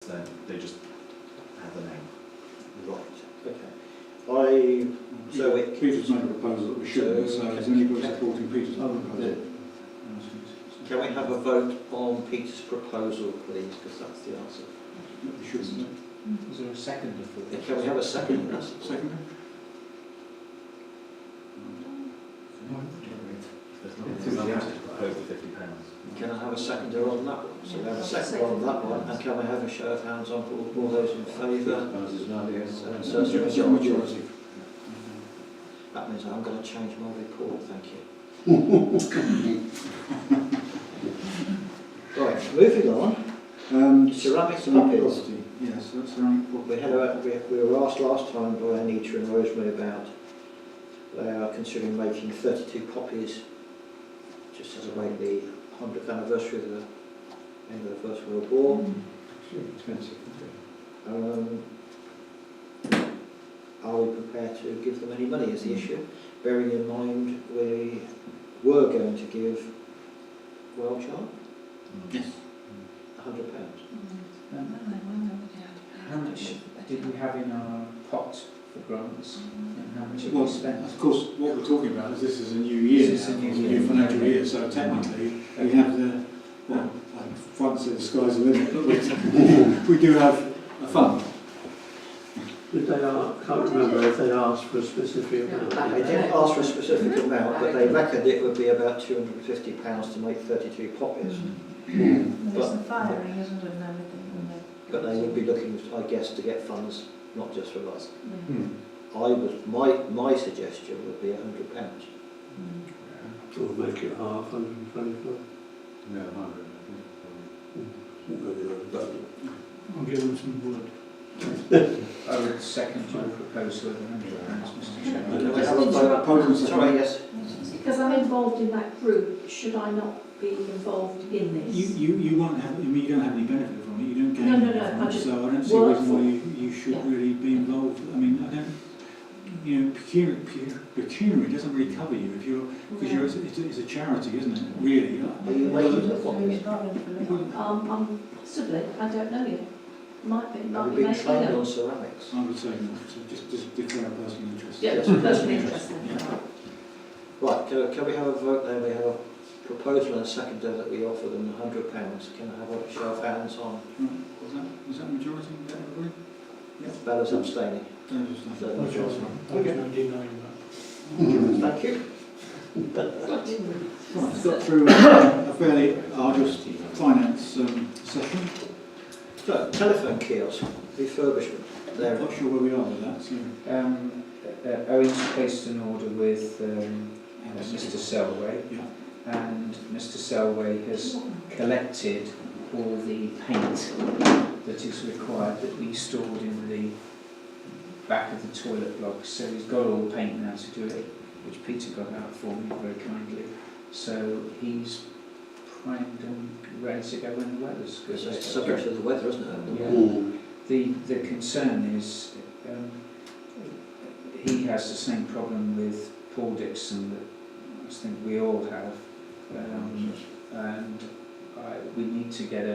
then they just have the name. Right, okay. Peter's made a proposal that we shouldn't, so is anybody supporting Peter's proposal? Can we have a vote on Peter's proposal, please, because that's the answer. We shouldn't. Is there a second for this? Can we have a second? Second? There's nothing to propose the £50. Can I have a seconder on that one? So we have a seconder on that one, and can we have a show of hands on all those in favour? So it's a majority. That means I'm going to change my report, thank you. Right, moving on. Ceramic puppies. Yes, that's ceramic puppies. We were asked last time by Anita and Rosemary about they are considering making 32 poppies just to celebrate the 100th anniversary of the end of the First World War. It's really expensive, Are we prepared to give them any money is the issue, bearing in mind we were going to give Wellchild Yes. £100. How much did we have in our pot for grants? And how much have Well, we spent? of course, what we're talking about is this is a new year, This is a new new year. financial year, so technically we have the, well, I front say the sky's the limit, but we do have a fund. Did they ask, can't remember if they asked for a specific amount. They didn't ask for a specific amount, but they reckoned it would be about £250 to make 32 poppies. There's the firing, isn't it, and everything. But they would be looking, I guess, to get funds, not just for us. My suggestion would be £100. Or make it half, 125. No, 100, I'll give them some wood. I would second your proposal of £100, Mr. Chairman. Can we have a vote? Sorry, yes. Because I'm involved in that group, should I not be involved in this? You won't have, I mean, you don't have any benefit from it, you don't gain No, anything I from it, just so I don't see a work reason why you should really be involved. I mean, I don't, you know, pecuniary doesn't really cover you if you're, because it's a charity, isn't it, really? Are you making the poppies? Possibly, I don't know yet. Might be, Have might you be been making trained it. on ceramics? I would say not, so just declare a personal interest. Yeah, personal interest then. Right, can we have a vote then? We have a proposal and a seconder that we offer them £100. Can I have a show of hands on? Was that majority? Everybody? Bella's abstaining. So the majority. Okay. Denying Thank you. Right, got through a fairly arduous finance session. So, telephone kiosk, refurbishment. I'm not sure where we are with that. So. Owen's placed an order with Mr. Selway, and Mr. Selway has collected all the paint that is required that we stored in the back of the toilet block. So he's got all the paint now to do it, which Peter got out for me very kindly. So he's primed and ready to go when the weather's good. It's subject to the weather, isn't it? Yeah. The concern is he has the same problem with Paul Dixon that I think we all have, and we need to get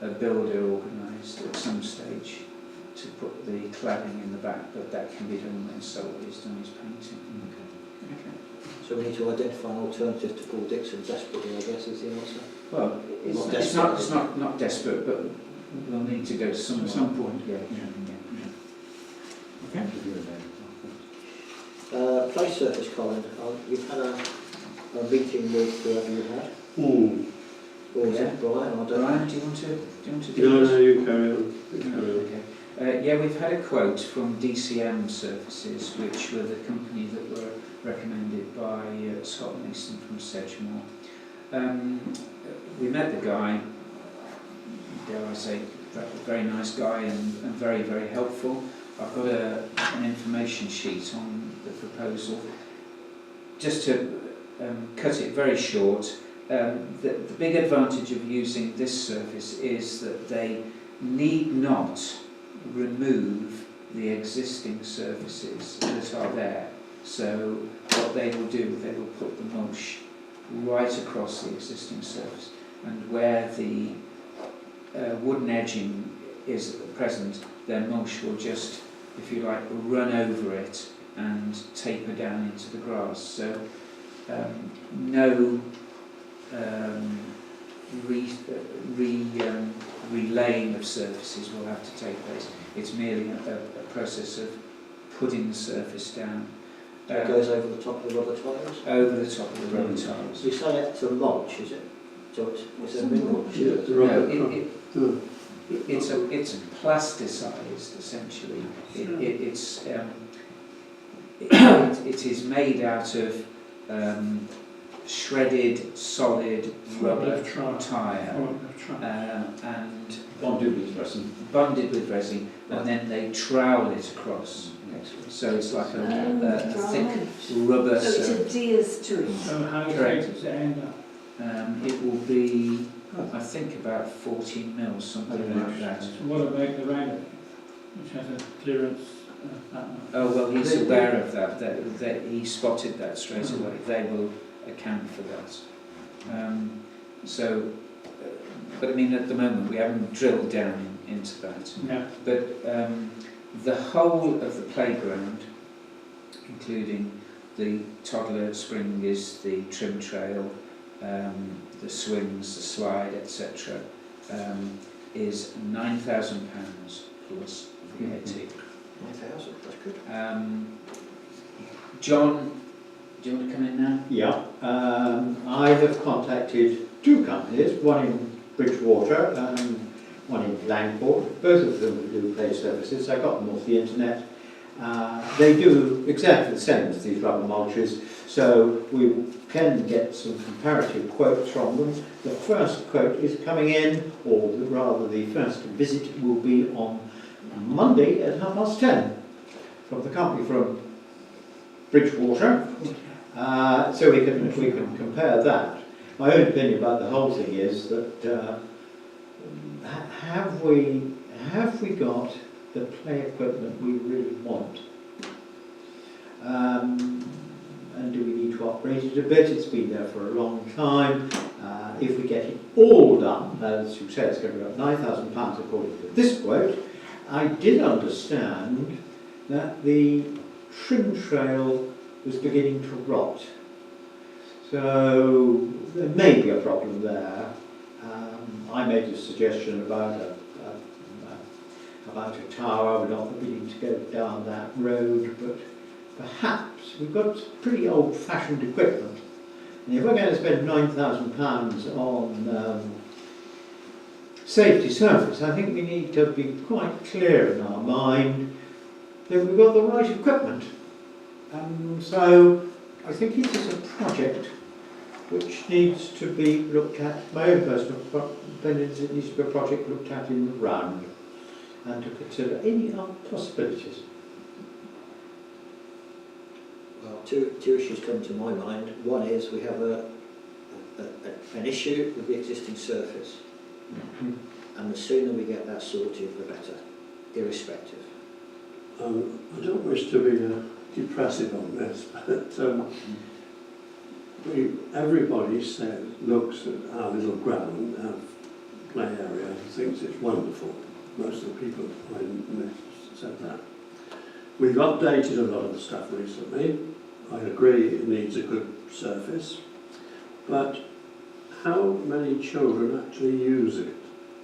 a builder organised at some stage to put the cladding in the back, but that can be done when Selway's done his painting. Okay. So we need to identify an alternative to Paul Dixon desperately, I guess, is the answer. Well, it's not desperate, but we'll need to go somewhere. At some point. Yeah. Okay. Play surface, Colin. You've had a meeting with whoever you had. Or was it Brian? I don't know. Brian, do you want to do No, this? you carry on. Okay. Yeah, we've had a quote from DCM Services, which were the company that were recommended by Scott Mason from Sedgemoor. We met the guy, dare I say, very nice guy and very, very helpful. I've got an information sheet on the proposal. Just to cut it very short, the big advantage of using this surface is that they need not remove the existing surfaces that are there. So what they will do, they will put the mulch right across the existing surface, and where the wooden edging is at the present, their mulch will just, if you like, run over it and taper down into the grass. So no relaying of surfaces will have to take place. It's merely a process of putting the surface down. It goes over the top of the rubber tiles? Over the top of the rubber tiles. You say it's a mulch, is it? So it's a mineral? Yeah, the No, rubber it's plasticized essentially. It is made out of shredded solid rubber tire and Bonded with resin. bonded with resin, and then they trowel it across. So it's like a thick rubber. So it adheres to it. So how Correct. does it end up? It will be, I think, about 14 mils, something like that. So what about the round, which has a clearance pattern? Oh well, he's aware of that he spotted that straight away. They will account for that. But I mean, at the moment we haven't drilled down into that. Yeah. But the whole of the playground, including the toddler spring, is the trim trail, the swings, the slide, etc., is £9,000 plus VAT. 9,000, that's good. John, do you want to come in now? Yeah, I have contacted two companies, one in Bridgewater and one in Langport. Both of them do play services. I got them off the internet. They do exactly the same as these rubber mulches, so we can get some comparative quotes from them. The first quote is coming in, or rather the first visit will be on Monday at 10:30 from the company from Bridgewater. So we can compare that. My own opinion about the whole thing is that have we got the play equipment we really want? And do we need to upgrade it a bit? It's been there for a long time. If we get it all done, as you say, it's going to be about £9,000 according to this quote. I did understand that the trim trail was beginning to rot. So there may be a problem there. I made a suggestion about a tower. We're not really to go down that road, but perhaps we've got pretty old-fashioned equipment. And if we're going to spend £9,000 on safety surface, I think we need to be quite clear in our mind that we've got the right equipment. So I think it is a project which needs to be looked at. My own personal opinion is it needs to be a project looked at in the round and to consider any other possibilities. Well, two issues come to my mind. One is we have an issue with the existing surface, and the sooner we get that sorted, the better, irrespective. I don't wish to be depressive on this, but everybody looks at our little ground, our play area, and thinks it's wonderful. Most of the people I met said that. We've updated a lot of the stuff recently. I agree it needs a good surface, but how many children actually use it?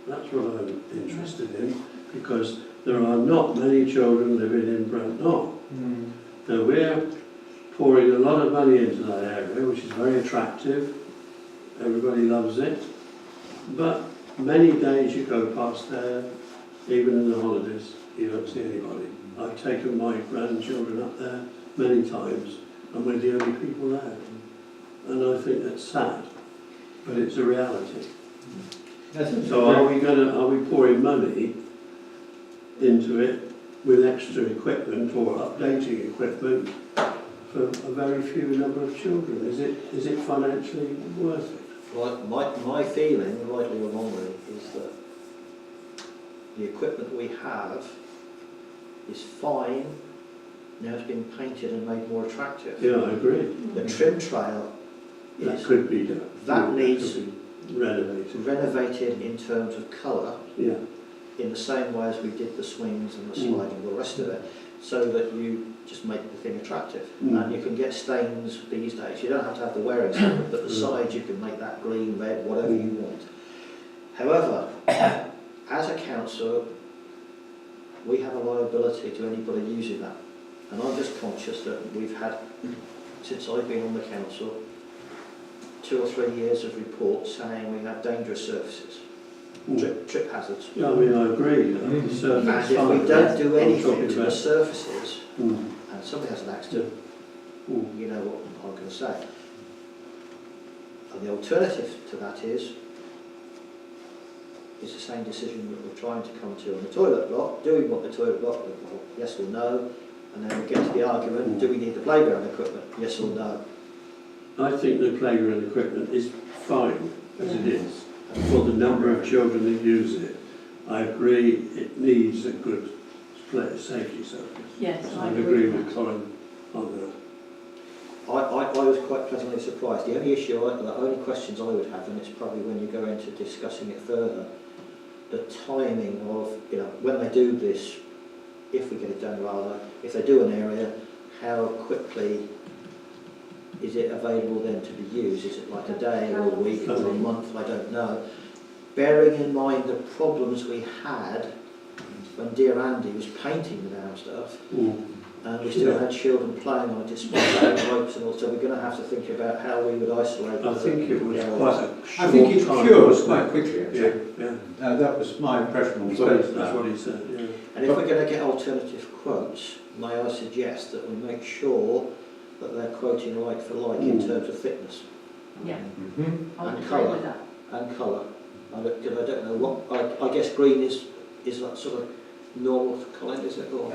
That's what I'm interested in, because there are not many children living in Brent Knoll. Now we're pouring a lot of money into that area, which is very attractive. Everybody loves it. But many days you go past there, even in the holidays, you don't see anybody. I've taken my grandchildren up there many times, and we're the only people there. And I think that's sad, but it's a reality. So are we pouring money into it with extra equipment or updating equipment for a very few number of children? Is it financially worth it? Well, my feeling, rightly or wrongly, is that the equipment we have is fine. Now it's been painted and made more attractive. Yeah, I agree. The trim trail That is could be done. that needs could be renovated. renovated in terms of colour, Yeah. in the same way as we did the swings and the slide and all the rest of it, so that you just make the thing attractive. And you can get stains these days. You don't have to have the wearing stuff, but the sides you can make that green, red, whatever you want. However, as a council, we have a liability to anybody using that. And I'm just conscious that we've had, since I've been on the council, 2 or 3 years of reports saying we have dangerous surfaces, trip hazards. Yeah, I mean, I agree. The surface And is if fine. we don't do I'm anything talking to the about- surfaces, Mm. and somebody has an accident, you know what I'm going to say. And the alternative to that is the same decision that we're trying to come to on the toilet block. Do we want the toilet block? Well, yes or no. And then we get to the argument, do we need the playground equipment? Yes or no. I think the playground equipment is fine as it is. For the number of children that use it, I agree it needs a good safety surface. Yes, I agree with Colin on that. I was quite pleasantly surprised. The only issue, the only questions I would have, and it's probably when you go into discussing it further, the timing of, you know, when they do this, if we get it done rather, if they do an area, how quickly is it available then to be used? Is it like a day or a week or a month? I don't know. Bearing in mind the problems we had when dear Andy was painting the damn stuff, and we still had children playing on a display and ropes and all, so we're going to have to think about how we would isolate. I think it was the quite areas. a short I think it time, cures wasn't quite it? quickly, Yeah, actually. yeah. That was my impression on That's both. what he said, yeah. And if we're going to get alternative quotes, may I suggest that we make sure that they're quoting like for like in terms of thickness Yeah, Mm-hmm. I would And agree colour. with that. and colour. I don't know what, I guess green is that sort of normal to Colin, is it? Or?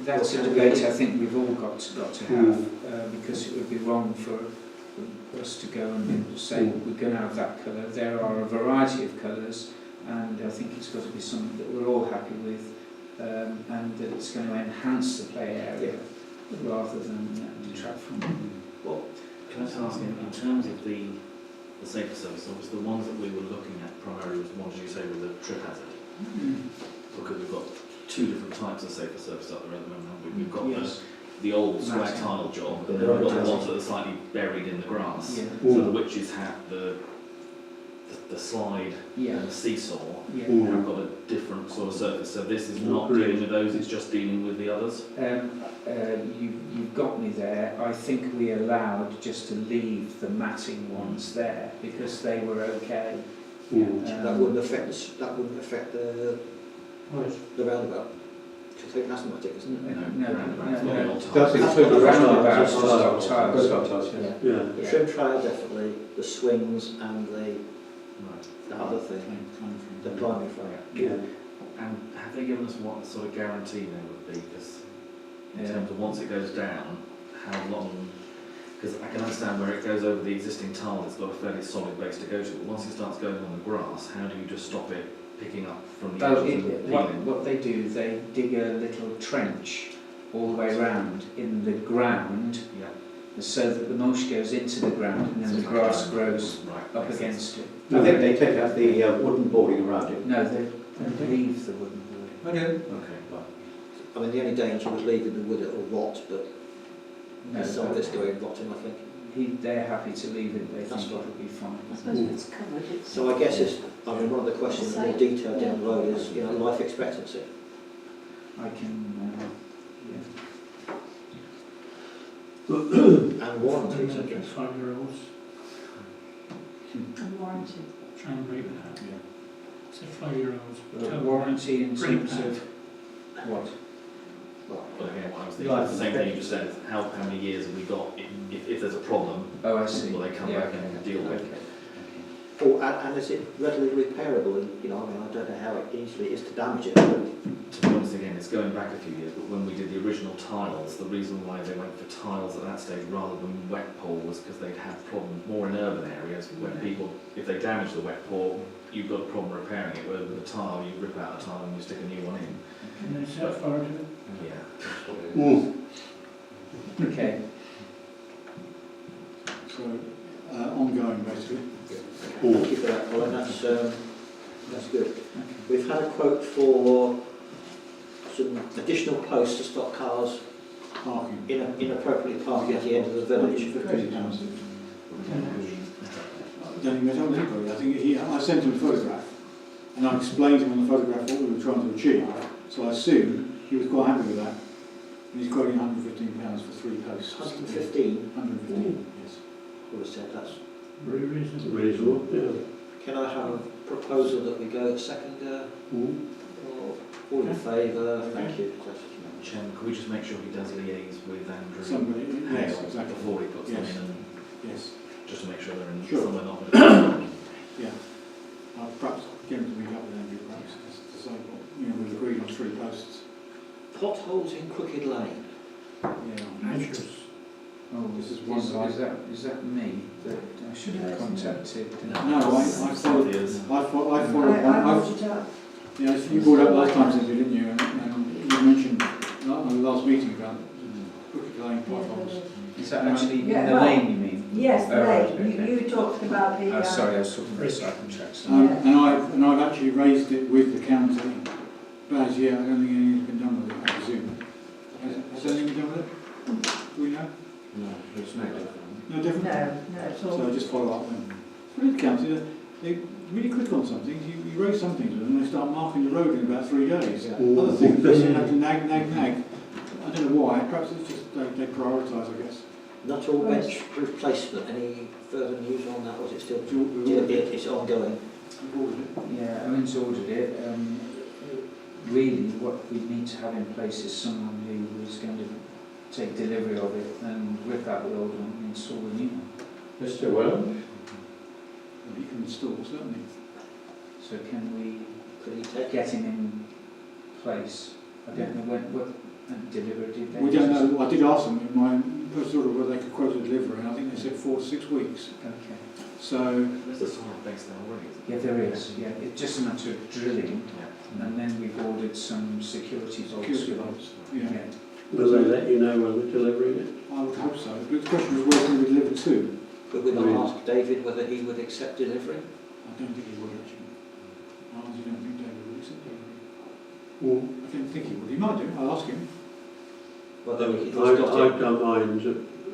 That's a debate I think we've all got to have, because it would be wrong for us to go and say we're going to have that colour. There are a variety of colours, and I think it's got to be something that we're all happy with, and that it's going to enhance the play area rather than detract from it. Well, Can I just ask, in terms of the safety service, obviously the ones that we were looking at primarily was the ones you say with the trip hazard. Because we've got 2 different types of safer service up there at the moment, haven't we? We've got the old square Matting. tile job, and then we've got the ones that are slightly buried in the grass. Yeah. So the witches have the slide and the seesaw have got a different sort of surface. So this is not dealing with those, it's just dealing with the others. You've got me there. I think we allowed just to leave the matting ones there because they were okay. that wouldn't affect the roundabout. I think that's not isn't it? No. Does The include the roundabouts roundabouts, just got tiles. tiles, yeah. Yeah. The trim trail definitely, the swings and the other thing, the climbing frame. Yeah. And have they given us what sort of guarantee there would be? Because in terms of once it goes down, how long? Because I can understand where it goes over the existing tile, it's got a fairly solid base to go to. But once it starts going on the grass, how do you just stop it picking up from the edges and peeling? What they do, they dig a little trench all the way round in the ground, so that the mulch goes into the ground and then the grass grows up against it. I think they take out the wooden boarding around it. No, they leave the wooden boarding. I do. Okay. I mean, the only danger was leaving the wood, it'll rot, but No, some of it's going rotting, I think. they're happy to leave it. They That's think right. it'll be fine. I suppose if it's covered, it's... So I guess one of the questions more detailed down the road is, life expectancy. I can. And warranty, etc. 5-year-olds, And warranty. try and break that. So 5-year-olds. Warranty in terms of what? But again, I was thinking the same thing you just said. How many years have we got? If there's a problem, Oh, I see. will they come back and deal with it? Okay. And is it readily repairable? And, I don't know how easily it is to damage it. But To be honest, again, it's going back a few years, but when we did the original tiles, the reason why they went for tiles at that stage rather than wet pour was because they'd have problems more in urban areas when people, if they damage the wet pour, you've got a problem repairing it, whereas with a tile, you rip out a tile and you stick a new one in. Can they set fire to it? Yeah. Okay. So, ongoing basically. thank you for that, Colin. That's good. Okay. We've had a quote for some additional posts to stop cars Parking. inappropriately parking at the end of the village. £150. I don't think I told anybody. I think I sent him a photograph and I explained to him on the photograph what we were trying to achieve. So I assume he was quite happy with that. And he's quoting £115 for 3 posts. 115? 115, yes. I would have said that's... Very reasonable. Reasonable, yeah. Can I have a proposal that we go second? All in favour? Thank you. Chairman, could we just make sure he does liaise with Andrew Somebody, yes, Hale exactly. before he puts them Yes. in, and Yes. just to make sure they're in Sure. somewhere not. Yeah. I'll perhaps get him to meet up with Andrew, perhaps, to say, well, we've agreed on 3 posts. Potholes in Crooked Lane. Yeah. Anxious. Oh, This is is one that is that me that I should have contacted? No, I followed. Years. I followed one. Yeah, you brought up last time, didn't you? And you mentioned on the last meeting about Crooked Lane potholes. Is that actually Yeah, in the well, lane, you mean? Yes, Oh, right, they, okay. you talked about the... Oh, sorry, I was talking about cycle tracks. And I've actually raised it with the county. But yeah, I don't think anything's been done with it, I presume. Has anything been done with it? Do we know? No, it's no different. No different? No, it's all... So I just follow up then. With the county, they really click on something, you raise some things with them and they start marking the road in about 3 days. Other things, they seem to have to nag. I don't know why, perhaps it's just they prioritise, I guess. Not all bench replacement. Any further news on that? Or is it still... It's ongoing. Yeah, Owen's ordered it. Really, what we need to have in place is someone who is going to take delivery of it and rip out the old one and install the new one. Mr. Wells? You can install, certainly. So can we Could he take get him in place? I don't know what delivery did they? We don't know, I did ask them in my first order whether they could quote a delivery, and I think they said 4 to 6 weeks. Okay. So, There's a soil base there already, isn't Yeah, there is. Yeah, it's just a matter of drilling, there? and then we've ordered some security bolts. security bolts, yeah. Will they let you know when we're delivering it? I would hope so. But the question was where can we deliver to? Could we not ask David whether he would accept delivery? I don't think he would actually. I honestly don't think David would accept delivery. Mm. I don't think he would. He might do, I'll ask him. Whether he's I've got it. done mine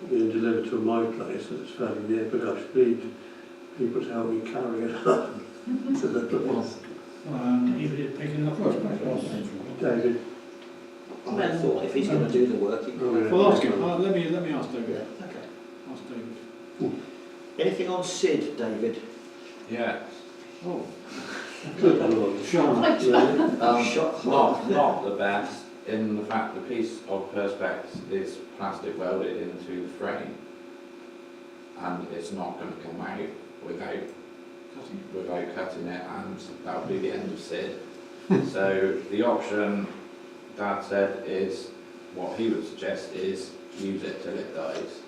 being delivered to my place that's fairly near, but I should need people to help me carry it up to the place. Even if picking up first place. David. I thought if he's going to do the work, he could. Well, ask him. Let me ask David. Okay. Ask David. Anything on Sid, David? Yeah. Oh, Good Lord. Sean. Not the best, in the fact the piece of perspex is plastic welded into the frame, and it's not going to come out without cutting it, and that would be the end of Sid. So the option Dad said is, what he would suggest is use it till it dies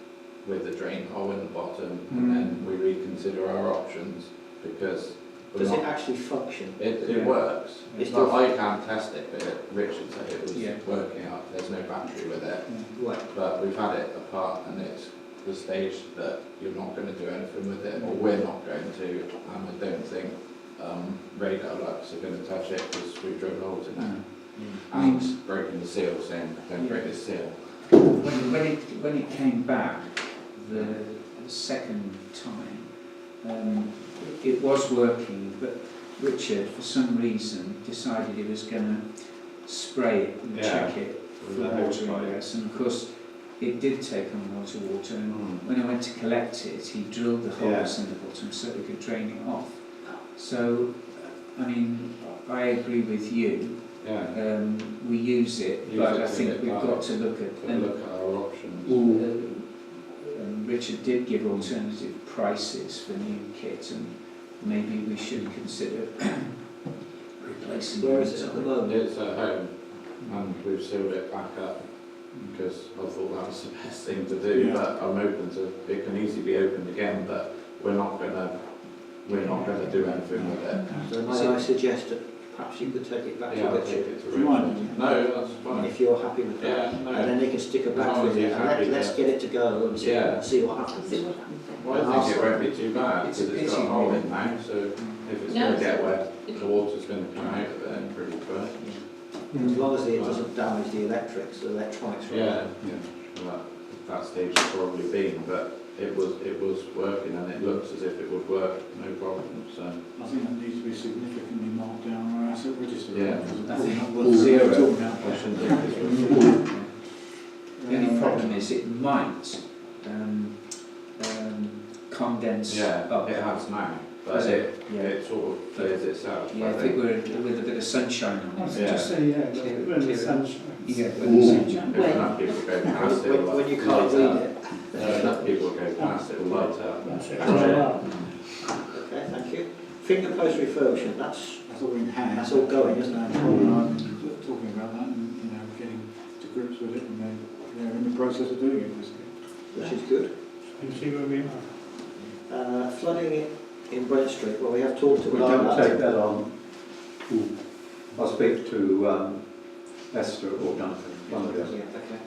with the drain hole in the bottom, and then we reconsider our options, because Does it actually function? it works. It's But still- I can't test it, but Richard said it was Yeah. working out. There's no battery with it. Right. But we've had it apart, and it's the stage that you're not going to do anything with it, or we're not going to, and I don't think Radar Lux are going to touch it because we've drilled holes in it. And broken the seal, saying don't break this seal. When it came back the second time, it was working, but Richard, for some reason, decided he was going to spray it and check it for water ingress, and of course it did take on water, and when I went to collect it, he drilled the holes in the bottom so we could drain it off. So, I mean, I agree with you. Yeah. We use it, Use but it I till think it we've dies. got to look at Our options. Richard did give alternative prices for new kit, and maybe we should consider replacing Where it. is it at the moment? It's at home, and we've sealed it back up because I thought that was the best thing to do. Yeah. But I'm open to it. Can easily be opened again, but we're not gonna do anything with it. So may I suggest that perhaps you could take it back Yeah, to I'll take Richard, it to Do you mind? Richard. No, that's fine. if you're happy with that. Yeah, And no. then they can stick a As long battery as in it, he's and happy, let's get it to go and see, Yeah. see what happens. Well, I think it won't be too bad It's because a it's got a pity, hole really. in now. So if it's No, going to it's get not. wet, The water's going to come out of it pretty quick. As long as it doesn't damage the electrics, the electronics. Yeah, well, that stage has probably been, but it was working and it looks as if it would work, no problem. So I think that needs to be significantly marked down on our asset register. Yeah. Because it's I think not worth zero. talking about. I shouldn't think The only problem is it might condense yeah, up. it has now, but Has it? it sort of clears itself. Yeah, if it were with a bit of sunshine on it. Yeah. Just say, yeah, when the sunshine. Yeah, with the sunshine. If enough people go past it, When you can't read it. if enough people go past it, will light up. That's it. Okay, thank you. Finger post refurbishment, that's all in hand. That's all going, isn't it? I'm talking about that and, you know, getting to grips with it, and they're in the process of doing it, basically. which is good. You see where we are. Flooding in Brent Street, well, we have talked We about don't take that on. I'll speak to Esther or Duncan, one of Yeah, them. okay.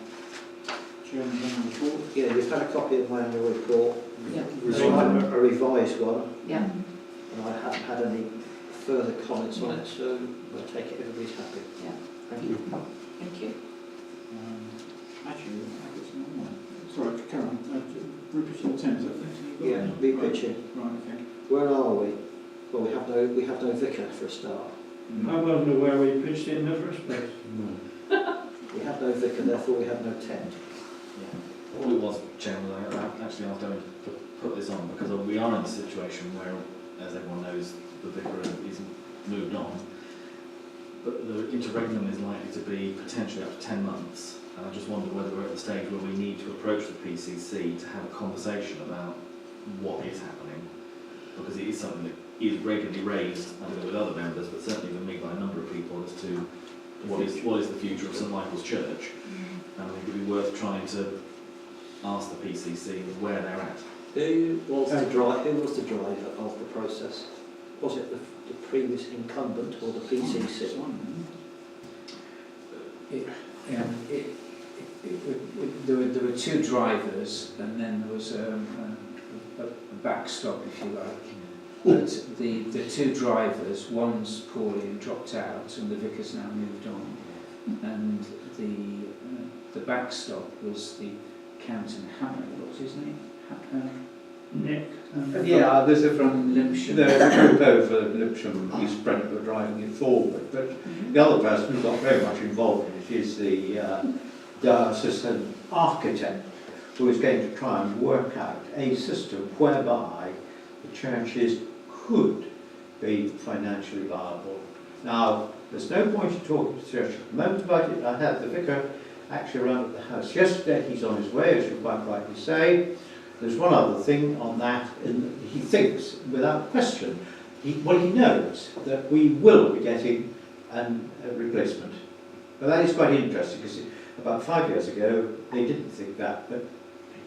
Chairman, on the report. Yeah, you've had a copy of my annual report, Yeah. a revised one, Yeah. and I haven't had any further comments on it, so I take it everybody's happy. Yeah. Thank you. Thank you. Actually, I guess not one. Sorry, Karen, Rupert in the Thames, I think. Yeah, repitching. Right, okay. Where are we? Well, we have no vicar for a start. I wasn't aware we pitched it in the first place. We have no vicar, therefore we have no tent. All it was, Chairman, I actually asked Owen to put this on because we are in a situation where, as everyone knows, the vicar is moved on. But the interregnum is likely to be potentially up to 10 months. And I just wonder whether we're at the stage where we need to approach the PCC to have a conversation about what is happening. Because it is something that is regularly raised, I don't know with other members, but certainly with me by a number of people as to what is the future of St Michael's Church. And I think it would be worth trying to ask the PCC where they're at. Who was the driver of the process? Was it the previous incumbent or the PCC? There were two drivers, and then there was a backstop, if you like. But the two drivers, one's poorly and dropped out, and the vicar's now moved on. And the backstop was the Count Hammer. What was his name? Nick. Yeah, there's a From Limpsham. There's a group over Limpsham, East Brent, who are driving it forward, but the other person who got very much involved in it is the assistant architect, who is going to try and work out a system whereby the churches could be financially viable. Now, there's no point in talking to the church at the moment about it. I had the vicar actually around at the house yesterday. He's on his way, as you quite rightly say. There's one other thing on that, and he thinks, without question, he knows that we will be getting a replacement. But that is quite interesting, because about 5 years ago, they didn't think that, but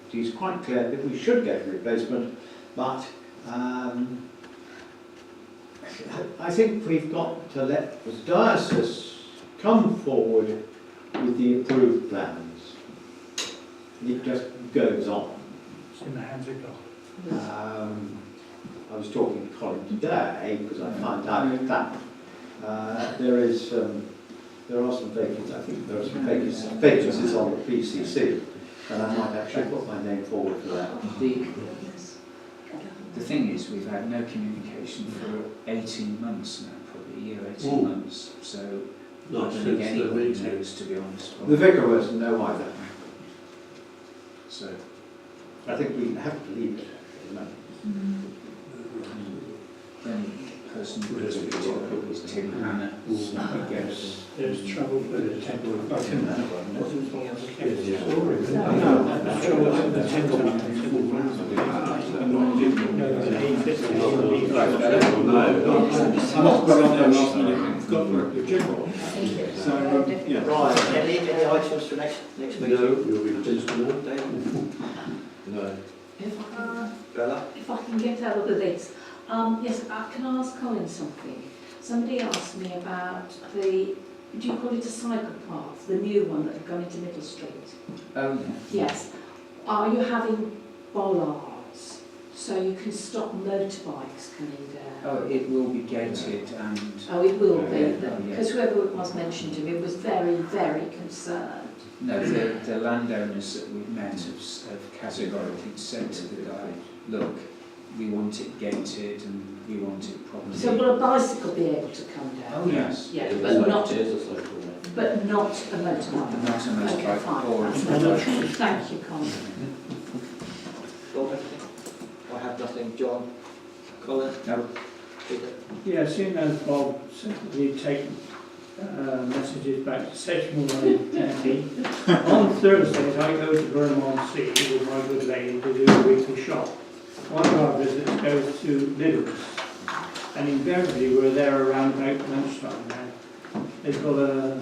he's quite clear that we should get a replacement, but I think we've got to let the diocese come forward with the approved plans. And it just goes on. It's in the hands of God. I was talking to Colin today because I found out that there are some vacancies. I think there are some vacancies on the PCC, and I might actually put my name forward for that. The thing is, we've had no communication for 18 months now, probably a year, 18 months. So I Not don't think since the anybody meeting. knows, to be honest. The vicar doesn't know either. So I think we have to leave it at the moment. the only person who does speak to is Tim Hannah. So I guess. There's trouble with the temple. No, There's trouble with the temple. Right, any items for next meeting? No, you'll be pleased to know. David? No. Bella? If I can get out of the list. Yes, can I ask Colin something? Somebody asked me about do you call it a cycle path, the new one that had gone into Middle Street? Oh, yeah. Yes. Are you having bollards So you can stop motorbikes coming down. Oh, it will be gated and Oh, it will be, Oh, yeah. because whoever it was mentioned to me was very, very concerned. no, the landowners that we've met have categorically said to the guy, look, we want it gated and we want it properly. So will a bicycle be able to come down? Oh, yes. Yeah, It's but like not, it is a social way. but not a motorbike. Not a motorbike Okay, fine. or a That's motorbike. lovely. Thank you, Colin. Bob, anything? I have nothing. John? Colin? No. Peter? Yeah, seeing as Bob said that he'd taken messages back to Sedgemoor and Andy, on Thursdays I go to Burnham-on-Sea with my good lady to do a weekly shop. One of our visits goes to Lidl's, and invariably we're there around about lunchtime now. They've got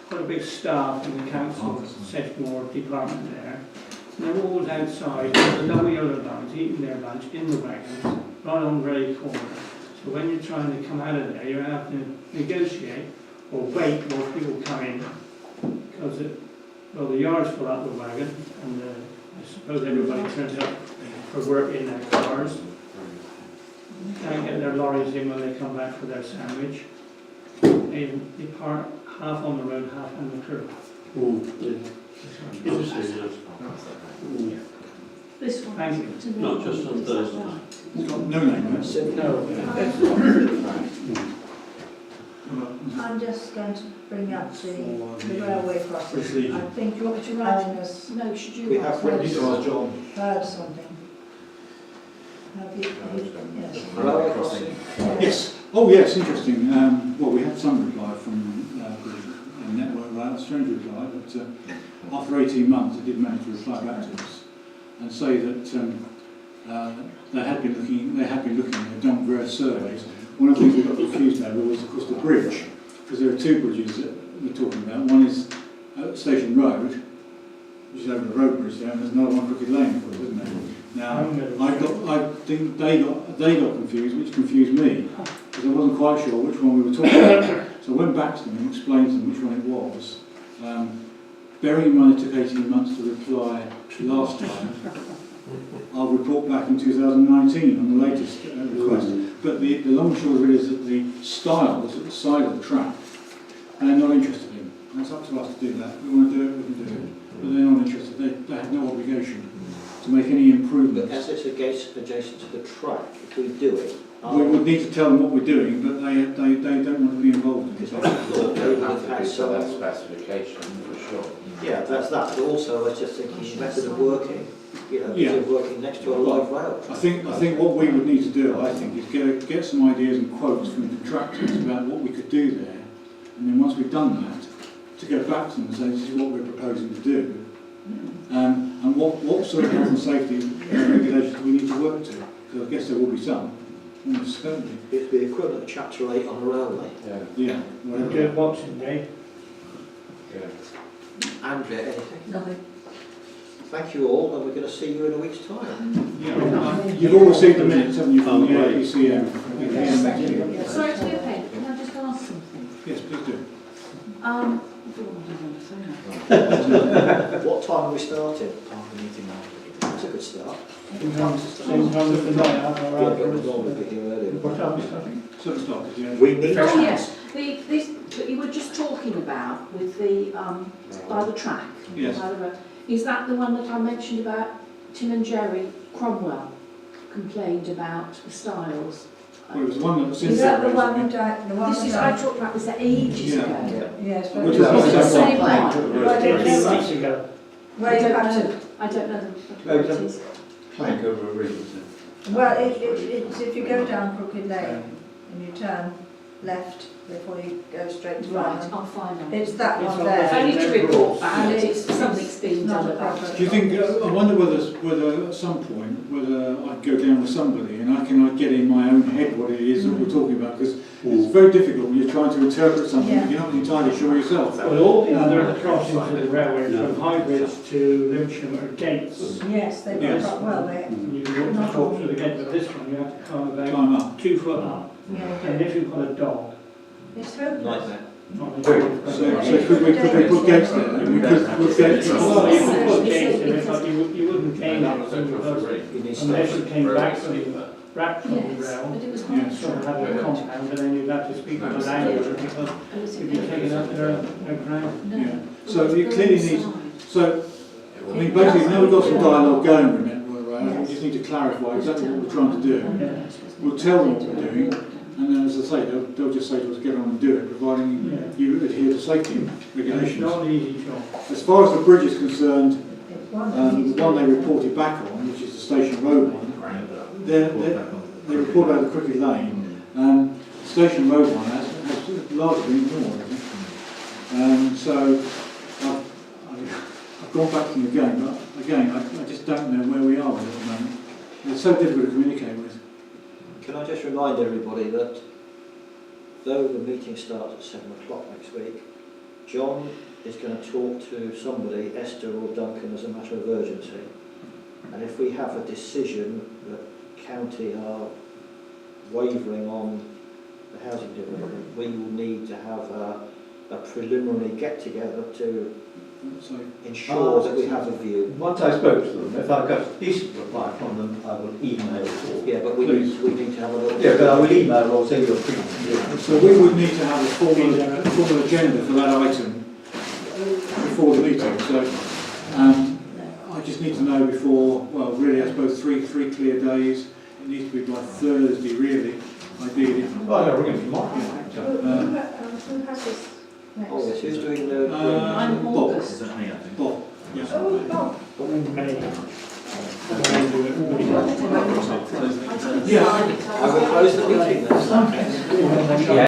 quite a big staff in the council, Sedgemoor department there. And they're always outside, with the double yellow vans, eating their lunch in the wagons, right on the very corner. So when you're trying to come out of there, you're having to negotiate or wait while people come in, because the yard's full out the wagon, and I suppose everybody turns up for work in their cars. Can't get their lorries in when they come back for their sandwich. They park half on the road, half on the curb. This one. Thank you. to me. Not just on Is that Thursdays. right? It's got no name, right? I'm just going to bring up the railway crossing. Procedure. I think Do you want me to write it? has No, should you We write have it? ready to ask John. heard something. Have you? Yes. Railway crossing. Yes. Oh, yes, interesting. Well, we had some reply from the Network Rail, a strange reply, but after 18 months they did manage to reply back to us and say that they had been looking, they've done various surveys. One of the things we got confused over was, of course, the bridge, because there are two bridges that we're talking about. One is at Station Road, which is over the road bridge there, and there's another one Crooked Lane, of course, isn't there? Now, I think they got confused, which confused me, because I wasn't quite sure which one we were talking about. So I went back to them and explained to them which one it was. Bearing in mind it took 18 months to reply last time, I'll report back in 2019 on the latest request. But the long and short of it is that the stile is at the side of the track, and they're not interested in. And it's up to us to do that. We want to do it, we can do it. But they're not interested. They have no obligation to make any But improvements. as it's adjacent to the track, if we do it, We would need to tell them what we're doing, but they don't want to be involved in because it. I thought They they would have have to had do to that some. specification for sure. Yeah, that's that. But also, I was just thinking method of working. You know, Yeah. is it working next to a live rail? I think what we would need to do, I think, is get some ideas and quotes from contractors about what we could do there, and then once we've done that, to go back to them and say this is what we're proposing to do, and what sort of health and safety regulations do we need to work to? Because I guess there will be some, almost certainly. It'd be equivalent to Chapter 8 on a railway. Yeah. Yeah, whatever. Good Boxing Day. Andrea, anything? Nothing. Thank you all, and we're going to see you in a week's time. Yeah, you've all received the minutes, haven't you, from the Oh, right. APCM? Yes. Sorry to be a pain, can I just ask something? Yes, please do. I don't know what I was going to say now. What time are we starting? That's a good start. Same time as the night out or Yeah, but we'll afterwards. normally be here earlier. What time are we starting? 7 o'clock, yeah. We need Oh to. yes, this that you were just talking about with the by the track. Yes. By the road. Is that the one that I mentioned about Tim and Jerry Cromwell complained about the styles? Well, it was the one that was Is that the raised, one wasn't that the one This is that I talked about this ages Yeah. ago. yes, but Which Is is it what the that same one. one? Why don't 15 you- weeks ago. where you have to, I don't know Oh, what it is. Plank over a ring, well, it's if you go down Crooked Lane and you turn left before you go straight to Right, Farnham, I'll find out. it's that It's one on there. I need to report back, And it's something's been not done a about problem. it. Do you think, I wonder whether at some point, whether I'd go down with somebody and I'd get in my own head what it is that we're talking about, because it's very difficult when you're trying to interpret something Yeah. that you're not entirely sure yourself. Well, all the other crossings of the railway from High Bridge to Lewisham are gates. Yes, they've Yes. got, well, they, You can walk to talk through the gate, but this one you have to climb about Climb up. 2 foot up. yeah, And if you've got a dog, it's hopeless. Nightmare. So could we put gates there? We could put gates. Well, you could put gates in it, but you wouldn't gain anything because You need unless you stuff. came back from wrapped from the Yes, rail, but it was Yeah, quite sort of strong. have a compound, and then you'd have to speak with the landlord because if you take it up their ground. Yeah. So you clearly need. So I mean, basically now we've got some dialogue going with it. We just need to clarify exactly what we're trying to do. Yeah. We'll tell them what we're doing, and then, as I say, they'll just say to us, get on and do it, providing Yeah. you adhere to safety It's regulations. not an easy job. As far as the bridge is concerned, It's one the one they reported back on, which is the Station Road one, they report out of Crooked Lane. Station Road one has largely been ignored, I think. So I've gone back to them again, but again, I just don't know where we are with it at the moment. It's so difficult to communicate with. Can I just remind everybody that though the meeting starts at 7 o'clock next week, John is going to talk to somebody, Esther or Duncan, as a matter of urgency. And if we have a decision that county are wavering on the housing development, we will need to have a preliminary get-together to So ensure that we have a view. Once I spoke to them, if I get a decent reply from them, I will email or... Yeah, but we need to have a little... Yeah, but I will email or say you're free. So we would need to have a formal agenda for that item before the meeting. So I just need to know before, well, really, I suppose three clear days. It needs to be by Thursday, really, ideally. Well, no, we're going to be tomorrow. Who has this next? Oh, yes, who's doing the... I'm Bob. August. Is that me, I think? Bob. Yes. Oh, Bob. Yeah. I will close the meeting.